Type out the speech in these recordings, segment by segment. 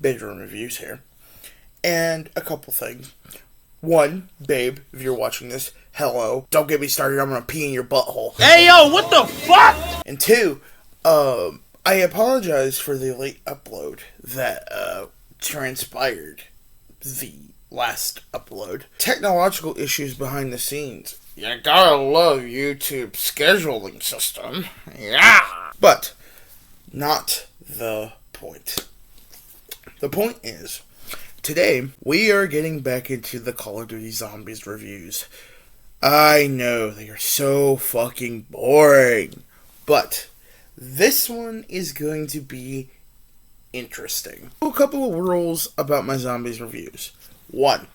bedroom reviews here. And a couple things. One, babe, if you're watching this, hello. Don't get me started, I'm gonna pee in your butthole. Hey yo, what the fuck? And two, I apologize for the late upload that transpired the last upload. Technological issues behind the scenes. You gotta love YouTube's scheduling system. Yeah! But, not the point. The point is, today, we are getting back into the Call of Duty Zombies reviews. I know, they are so fucking boring. But, this one is going to be interesting. A couple of rules about my Zombies reviews. 1.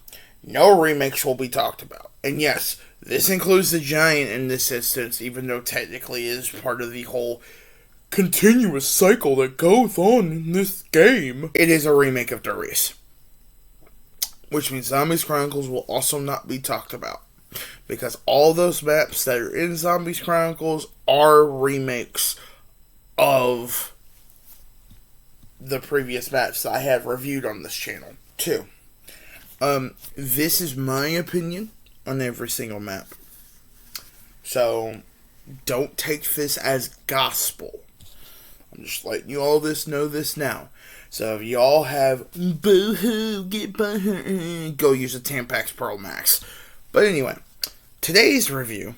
No remakes will be talked about. And yes, this includes the Giant in this instance, even though technically it is part of the whole continuous cycle that goes on in this game. It is a remake of Darius. Which means Zombies Chronicles will also not be talked about. Because all those maps that are in Zombies Chronicles are remakes of the previous maps that I have reviewed on this channel. 2. This is my opinion on every single map. So, don't take this as gospel. I'm just letting you all know this now. So, if y'all have boo-hoo, get boo-hoo, go use a Tampax Pearl Max. But anyway, today's review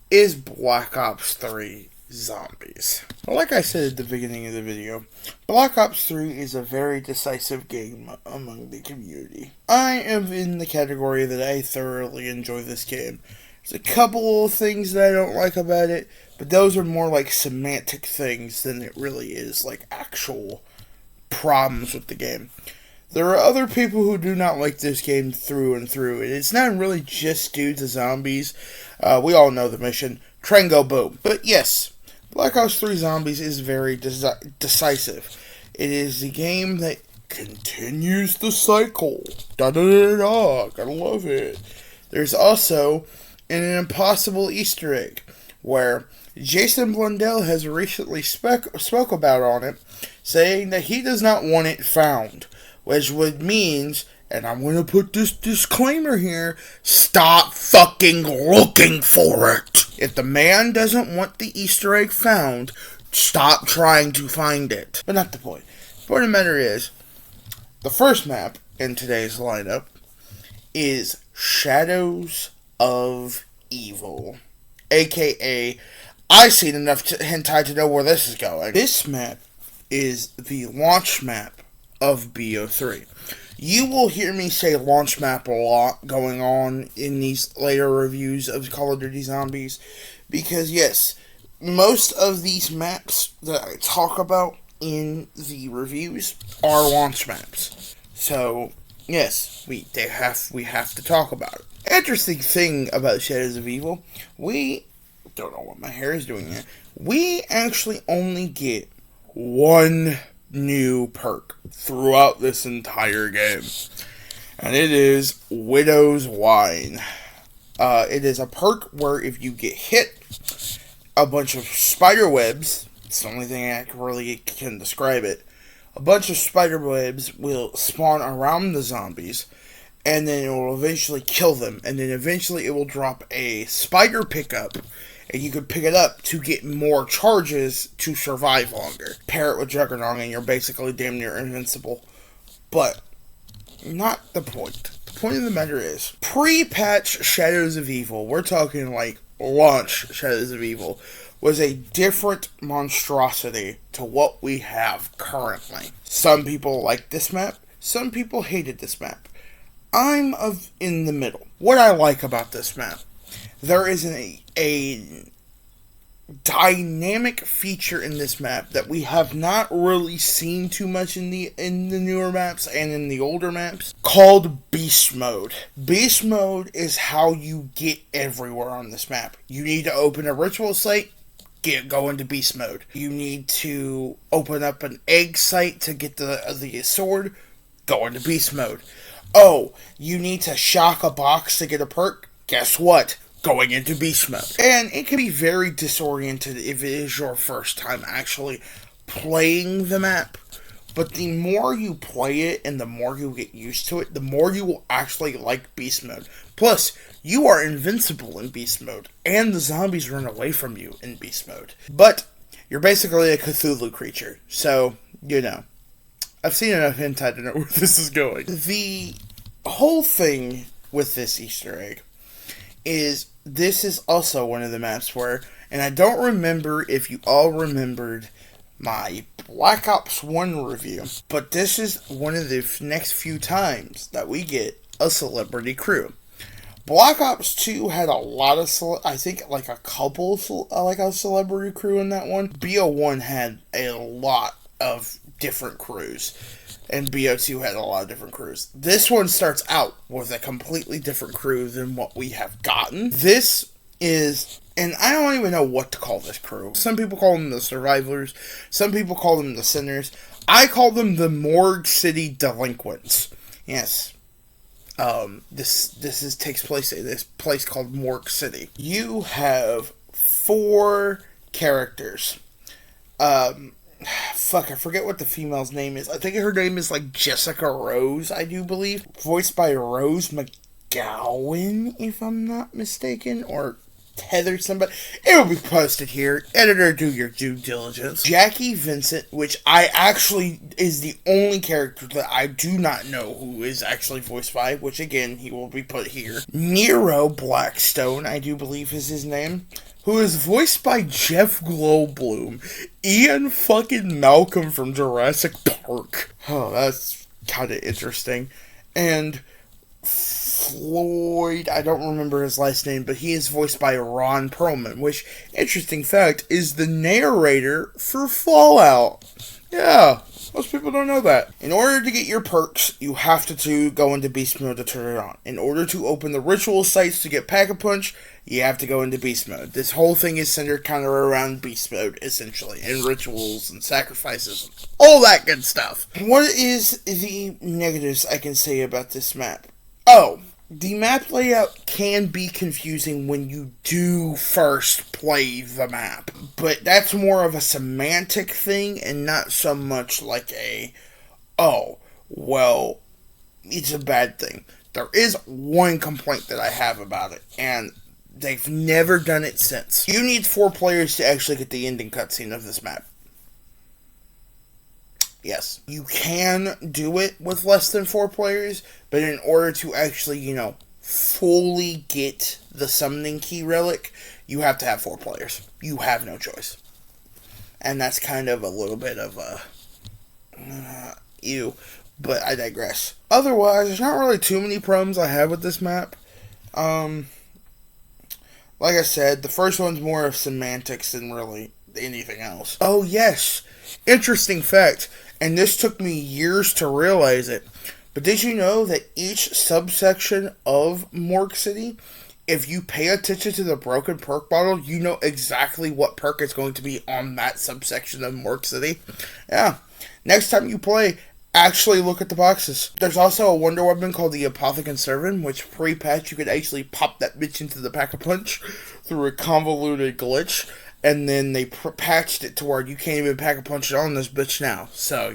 is Black Ops 3 Zombies. Well, like I said at the beginning of the video, Black Ops 3 is a very decisive game among the community. I am in the category that I thoroughly enjoy this game. There's a couple of things that I don't like about it, but those are more like semantic things than it really is like actual problems with the game. There are other people who do not like this game through and through, and it's not really just due to zombies. We all know the mission. Train go boom. But yes, Black Ops 3 Zombies is very decisive. It is the game that continues the cycle. Da-da-da-da, gotta love it. There's also an impossible Easter egg, where Jason Blundell has recently spoke about on it, saying that he does not want it found. Which would means, and I'm going to put this disclaimer here, stop fucking looking for it. If the man doesn't want the Easter egg found, stop trying to find it. But not the point. The point of the matter is, the first map in today's lineup is Shadows of Evil. AKA, I've seen enough hentai to know where this is going. This map is the launch map of BO3. You will hear me say launch map a lot going on in these later reviews of Call of Duty Zombies, because yes, most of these maps that I talk about in the reviews are launch maps. So yes, we have to talk about it. Interesting thing about Shadows of Evil, we don't know what my hair is doing yet. We actually only get one new perk throughout this entire game, and it is Widow's Wine. It is a perk where if you get hit, a bunch of spider webs, it's the only thing I really can describe it, a bunch of spider webs will spawn around the zombies, and then it will eventually kill them, and then eventually it will drop a spider pickup, and you can pick it up to get more charges to survive longer. Pair it with Juggernaut and you're basically damn near invincible. But, not the point. The point of the matter is, pre-patch Shadows of Evil, we're talking like launch Shadows of Evil, was a different monstrosity to what we have currently. Some people liked this map, some people hated this map. I'm in the middle. What I like about this map, there is a dynamic feature in this map that we have not really seen too much in the newer maps and in the older maps, called Beast Mode. Beast Mode is how you get everywhere on this map. You need to open a ritual site, go into Beast Mode. You need to open up an egg site to get the sword, go into Beast Mode. Oh, you need to shock a box to get a perk? Guess what? Going into Beast Mode. And it can be very disoriented if it is your first time actually playing the map, But the more you play it and the more you get used to it, the more you will actually like Beast Mode. Plus, you are invincible in Beast Mode, and the zombies run away from you in Beast Mode. But you're basically a Cthulhu creature, so, I've seen enough hentai to know where this is going. The whole thing with this Easter egg is this is also one of the maps where, and I don't remember if you all remembered my Black Ops 1 review, but this is one of the next few times that we get a celebrity crew. Black Ops 2 had a lot of, I think like a couple, like a celebrity crew in that one. BO1 had a lot of different crews, and BO2 had a lot of different crews. This one starts out with a completely different crew than what we have gotten. This is, and I don't even know what to call this crew. Some people call them the Survivors. Some people call them the Sinners. I call them the Morgue City Delinquents. Yes. This takes place in this place called Morgue City. You have 4 characters. I forget what the female's name is. I think her name is like Jessica Rose, I do believe. Voiced by Rose McGowan, if I'm not mistaken, or Heather somebody. It will be posted here. Editor, do your due diligence. Jackie Vincent, which I actually is the only character that I do not know who is actually voiced by, which again, he will be put here. Nero Blackstone, I do believe is his name, who is voiced by Jeff Goldblum, Ian fucking Malcolm from Jurassic Park. Oh, that's kind of interesting. And Floyd, I don't remember his last name, but he is voiced by Ron Perlman, which, interesting fact, is the narrator for Fallout. Yeah, most people don't know that. In order to get your perks, you have to go into Beast Mode to turn it on. In order to open the ritual sites to get Pack-a-Punch, you have to go into Beast Mode. This whole thing is centered kind of around Beast Mode, essentially, and rituals and sacrifices and all that good stuff. What is the negatives I can say about this map? Oh, the map layout can be confusing when you do first play the map, but that's more of a semantic thing and not so much like it's a bad thing. There is one complaint that I have about it, and they've never done it since. You need 4 players to actually get the ending cutscene of this map. Yes, you can do it with less than 4 players, but in order to actually, fully get the summoning key relic, you have to have 4 players. You have no choice. And that's kind of a little bit of a ew, but I digress. Otherwise, there's not really too many problems I have with this map. Like I said, the first one's more of semantics than really anything else. Oh yes, interesting fact. And this took me years to realize it. But did you know that each subsection of Morgue City, if you pay attention to the broken perk bottle, you know exactly what perk is going to be on that subsection of Morgue City? Yeah. Next time you play, actually look at the boxes. There's also a wonder weapon called the Apothecary Servant, which pre-patch you could actually pop that bitch into the Pack-a-Punch through a convoluted glitch. And then they patched it to where you can't even Pack-a-Punch it on this bitch now. So,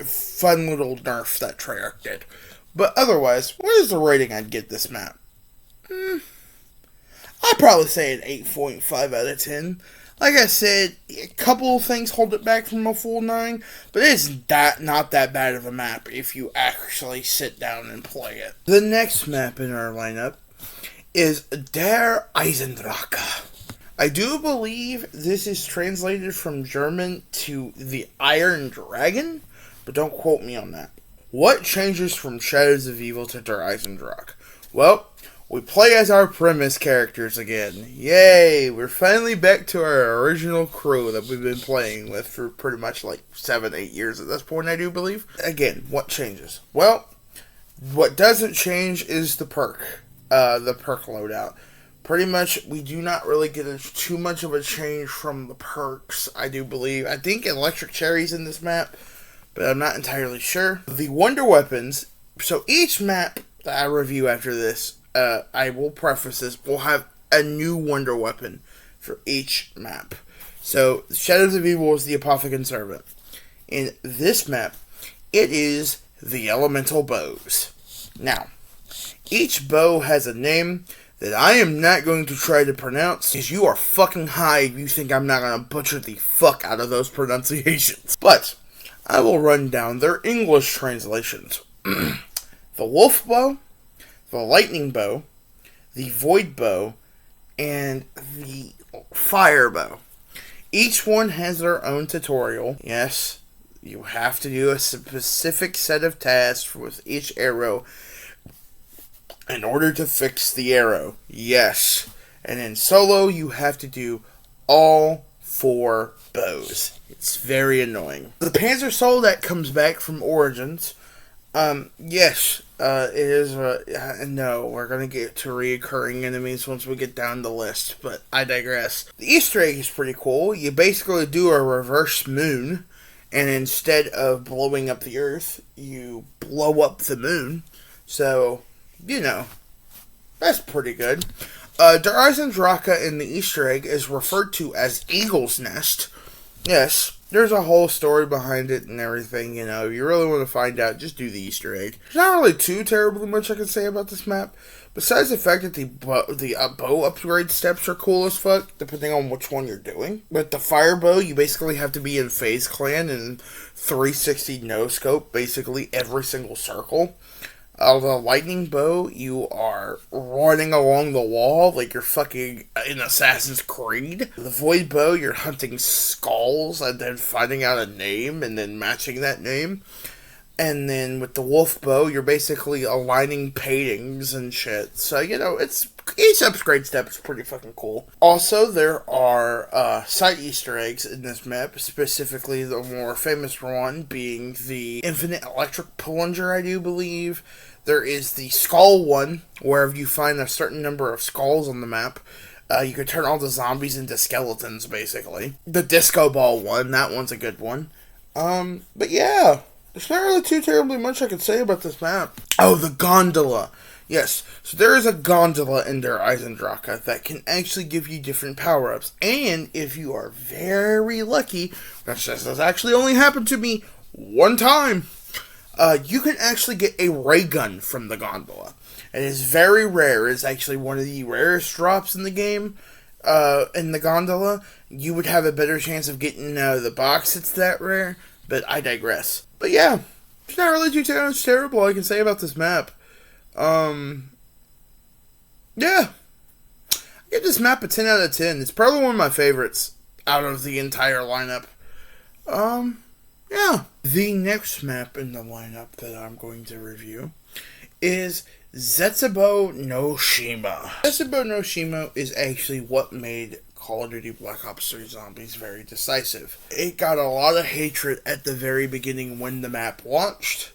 fun little nerf that Treyarch did. But otherwise, what is the rating I'd get this map? I'd probably say an 8.5 out of 10. Like I said, a couple of things hold it back from a full 9, but it's not that bad of a map if you actually sit down and play it. The next map in our lineup is Der Eisendrache. I do believe this is translated from German to the Iron Dragon, but don't quote me on that. What changes from Shadows of Evil to Der Eisendrache? Well, we play as our premise characters again. Yay! We're finally back to our original crew that we've been playing with for pretty much like 7-8 years at this point, I do believe. Again, what changes? Well, what doesn't change is the perk loadout. Pretty much, we do not really get too much of a change from the perks, I do believe. I think Electric Cherry's in this map, but I'm not entirely sure. The wonder weapons, so each map that I review after this, I will preface this, will have a new wonder weapon for each map. So, Shadows of Evil is the Apothecary Servant. in this map, it is the elemental bows. Now, each bow has a name that I am not going to try to pronounce, because you are fucking high if you think I'm not going to butcher the fuck out of those pronunciations. But I will run down their English translations. The wolf bow, the lightning bow, the void bow, and the fire bow. Each one has their own tutorial. Yes, you have to do a specific set of tasks with each arrow in order to fix the arrow. Yes. And in solo, you have to do all 4 bows. It's very annoying. The Panzer Soul that comes back from Origins, yes, it is, no, we're gonna get to reoccurring enemies once we get down the list, but I digress. The Easter egg is pretty cool. You basically do a reverse moon, and instead of blowing up the Earth, you blow up the moon. So, you know, that's pretty good. Der Eisendrache in the Easter egg is referred to as Eagle's Nest. Yes, there's a whole story behind it and everything, you know. If you really want to find out, just do the Easter egg. There's not really too terribly much I can say about this map, besides the fact that the bow upgrade steps are cool as fuck, depending on which one you're doing. With the fire bow, you basically have to be in FaZe Clan and 360 no-scope basically every single circle. The lightning bow, you are running along the wall like you're fucking in Assassin's Creed. The void bow, you're hunting skulls and then finding out a name and then matching that name. And then with the wolf bow, you're basically aligning paintings and shit. So, you know, each upgrade step is pretty fucking cool. Also, there are side Easter eggs in this map, specifically the more famous one being the infinite electric plunger, I do believe. There is the skull one, where if you find a certain number of skulls on the map, you can turn all the zombies into skeletons, basically. The disco ball one, that one's a good one. But yeah, there's not really too terribly much I can say about this map. Oh, the gondola. Yes, so there is a gondola in Der Eisendrache that can actually give you different power-ups. And if you are very lucky, which this has actually only happened to me one time, you can actually get a ray gun from the gondola. It is very rare. It's actually one of the rarest drops in the game. In the gondola, you would have a better chance of getting out of the box. It's that rare, but I digress. But yeah, there's not really too much terrible I can say about this map. Yeah. I give this map a 10 out of 10. It's probably one of my favorites out of the entire lineup. Yeah. The next map in the lineup that I'm going to review is Zetsubou no Shima. Zetsubou no Shima is actually what made Call of Duty Black Ops 3 Zombies very decisive. It got a lot of hatred at the very beginning when the map launched,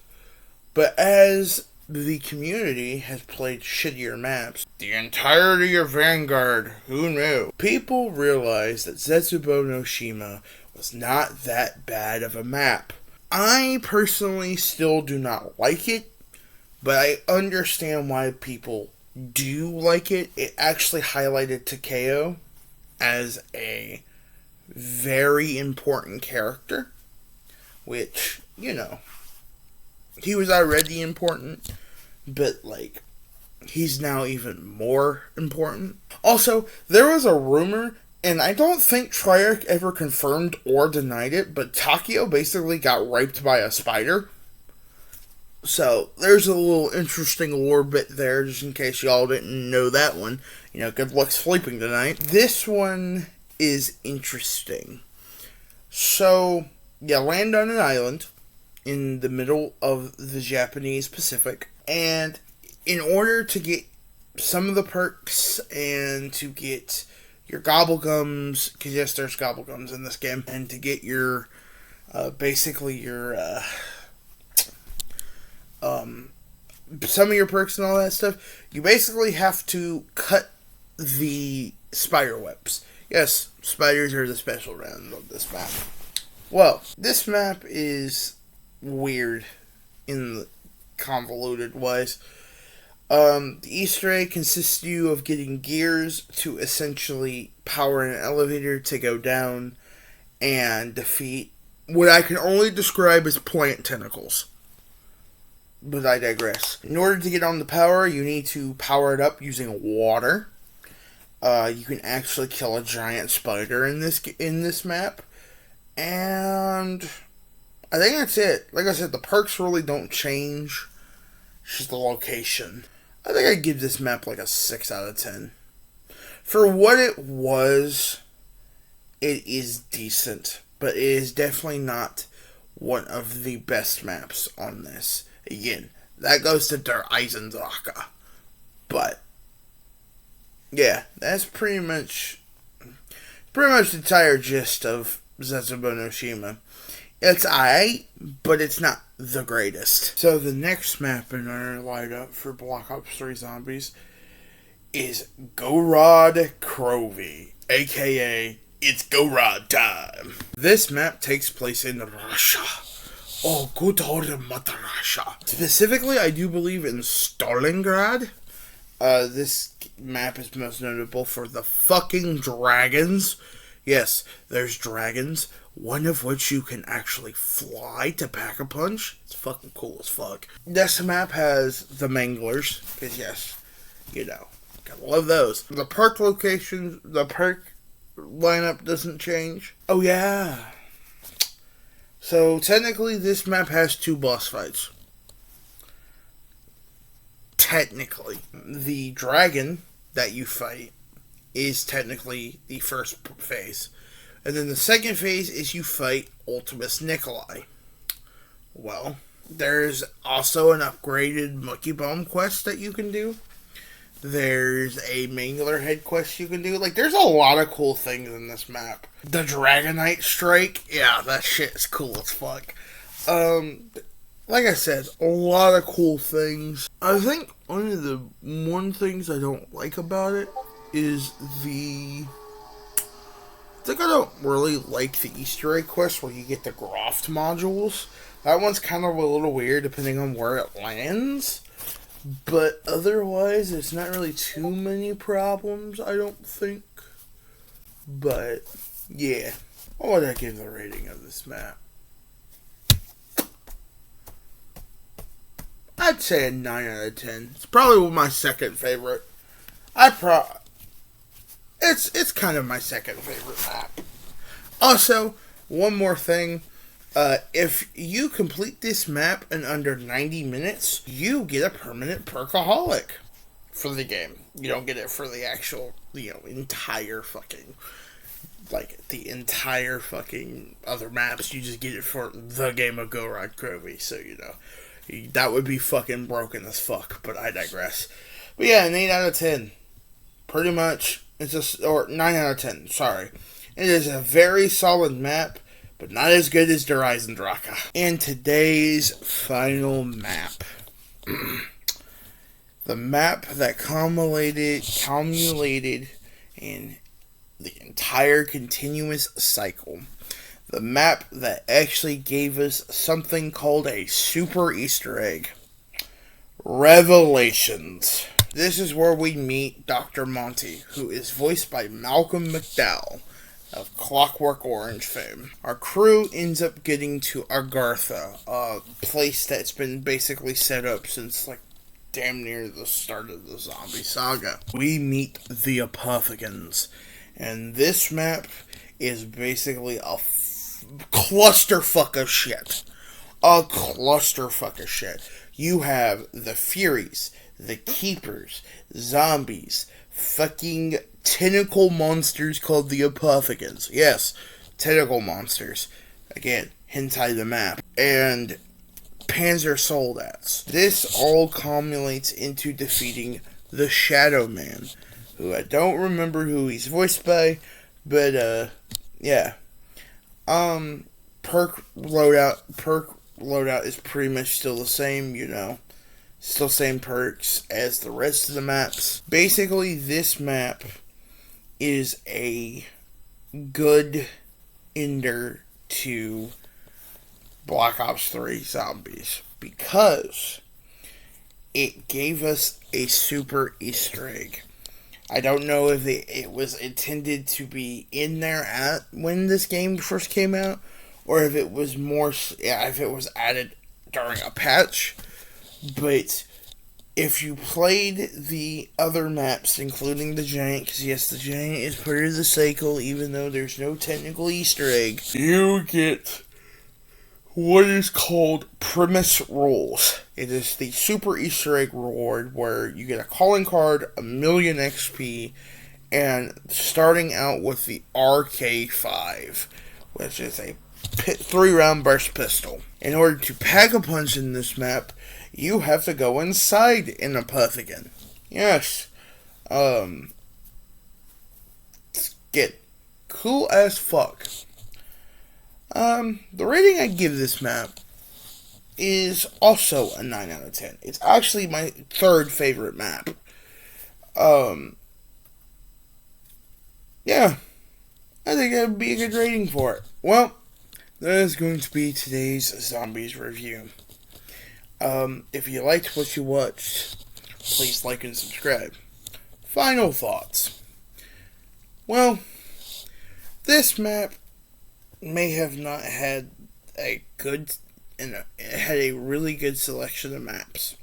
but as the community has played shittier maps, the entirety of Vanguard, who knew? People realized that Zetsubou no Shima was not that bad of a map. I personally still do not like it, but I understand why people do like it. It actually highlighted Takeo as a very important character, which, you know, he was already important, but, like, he's now even more important. Also, there was a rumor, and I don't think Treyarch ever confirmed or denied it, but Takeo basically got raped by a spider. So, there's a little interesting lore bit there, just in case y'all didn't know that one. You know, good luck sleeping tonight. This one is interesting. So, you land on an island in the middle of the Japanese Pacific, and in order to get some of the perks and to get your gobblegums, because yes, there's gobblegums in this game, and to get your, basically your, some of your perks and all that stuff, you basically have to cut the spider webs. Yes, spiders are the special round of this map. Well, this map is weird in the convoluted wise. The Easter egg consists you of getting gears to essentially power an elevator to go down and defeat what I can only describe as plant tentacles. But I digress. In order to get on the power, you need to power it up using water. You can actually kill a giant spider in this map. And I think that's it. Like I said, the perks really don't change. It's just the location. I think I'd give this map like a 6 out of 10. For what it was, it is decent. But it is definitely not one of the best maps on this. Again, that goes to Der Eisendrache. But, yeah, that's pretty much the entire gist of Zetsubou no Shima. It's alright, but it's not the greatest. So the next map in our lineup for Black Ops 3 Zombies is Gorod Krovi, aka It's Gorod Time. This map takes place in Russia. Oh, good old Mother Russia. Specifically, I do believe in Stalingrad. This map is most notable for the fucking dragons. Yes, there's dragons, one of which you can actually fly to pack a punch. It's fucking cool as fuck. This map has the Manglers, because yes, you know, gotta love those. The perk location, the perk lineup doesn't change. Oh yeah. So technically this map has 2 boss fights. Technically. The dragon that you fight is technically the first phase. And then the second phase is you fight Ultimus Nikolai. Well, there's also an upgraded Monkey Bomb quest that you can do. There's a Mangler Head quest you can do. Like, there's a lot of cool things in this map. The Dragonite Strike, yeah, that shit is cool as fuck. Like I said, a lot of cool things. I think one of the things I don't like about it is I think I don't really like the Easter egg quest where you get the Groft modules. That one's kind of a little weird depending on where it lands. But otherwise, it's not really too many problems, I don't think. But, yeah. What would I give the rating of this map? I'd say a 9 out of 10. It's probably my second favorite. It's kind of my second favorite map. Also, one more thing. If you complete this map in under 90 minutes, you get a permanent perkaholic for the game. You don't get it for the actual, entire fucking, the entire fucking other maps. You just get it for the game of Gorod Krovi. So, that would be fucking broken as fuck, but I digress. But yeah, an 8 out of 10. Pretty much, or 9 out of 10, sorry. It is a very solid map, but not as good as Der Eisendrache. And today's final map. The map that culminated in the entire continuous cycle. The map that actually gave us something called a super Easter egg. Revelations. This is where we meet Dr. Monty, who is voiced by Malcolm McDowell of Clockwork Orange fame. Our crew ends up getting to Agartha, a place that's been basically set up since damn near the start of the zombie saga. We meet the Apothegans, and this map is basically a clusterfuck of shit. A clusterfuck of shit. You have the Furies, the Keepers, zombies, fucking tentacle monsters called the Apothegans. Yes, tentacle monsters. Again, hentai the map. And Panzer Soldats. This all culminates into defeating the Shadow Man, who I don't remember who he's voiced by, but yeah. Perk loadout is pretty much still the same, still same perks as the rest of the maps. Basically, this map is a good ender to Black Ops 3 Zombies because it gave us a super Easter egg. I don't know if it was intended to be in there when this game first came out, or if it was more, if it was added during a patch. But if you played the other maps, including the Giant, because yes, the Giant is part of the cycle, even though there's no technical Easter egg, you get what is called Premise Rules. It is the super Easter egg reward where you get a calling card, 1,000,000 XP, and starting out with the RK5, which is a 3-round burst pistol. In order to pack a punch in this map, you have to go inside an Apothicon. Yes. Get cool as fuck. The rating I give this map is also a 9 out of 10. It's actually my third favorite map. Yeah. I think that would be a good rating for it. Well, that is going to be today's Zombies review. If you liked what you watched, please like and subscribe. Final thoughts. Well, this map may have not had a good, and it had a really good selection of maps.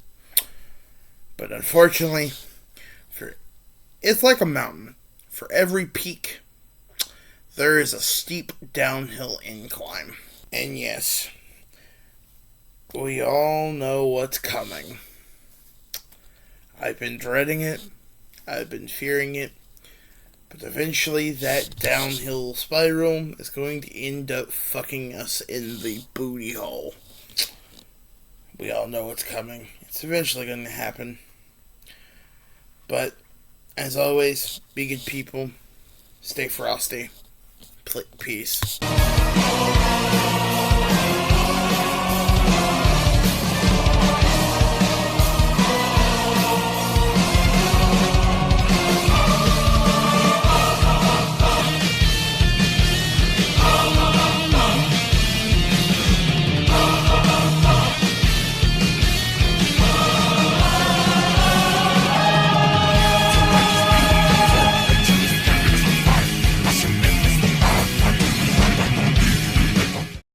But unfortunately, it's like a mountain. For every peak, there is a steep downhill incline. And yes, we all know what's coming. I've been dreading it. I've been fearing it. But eventually that downhill spiral is going to end up fucking us in the booty hole. We all know what's coming. It's eventually going to happen. But, as always, be good people. Stay frosty. Peace.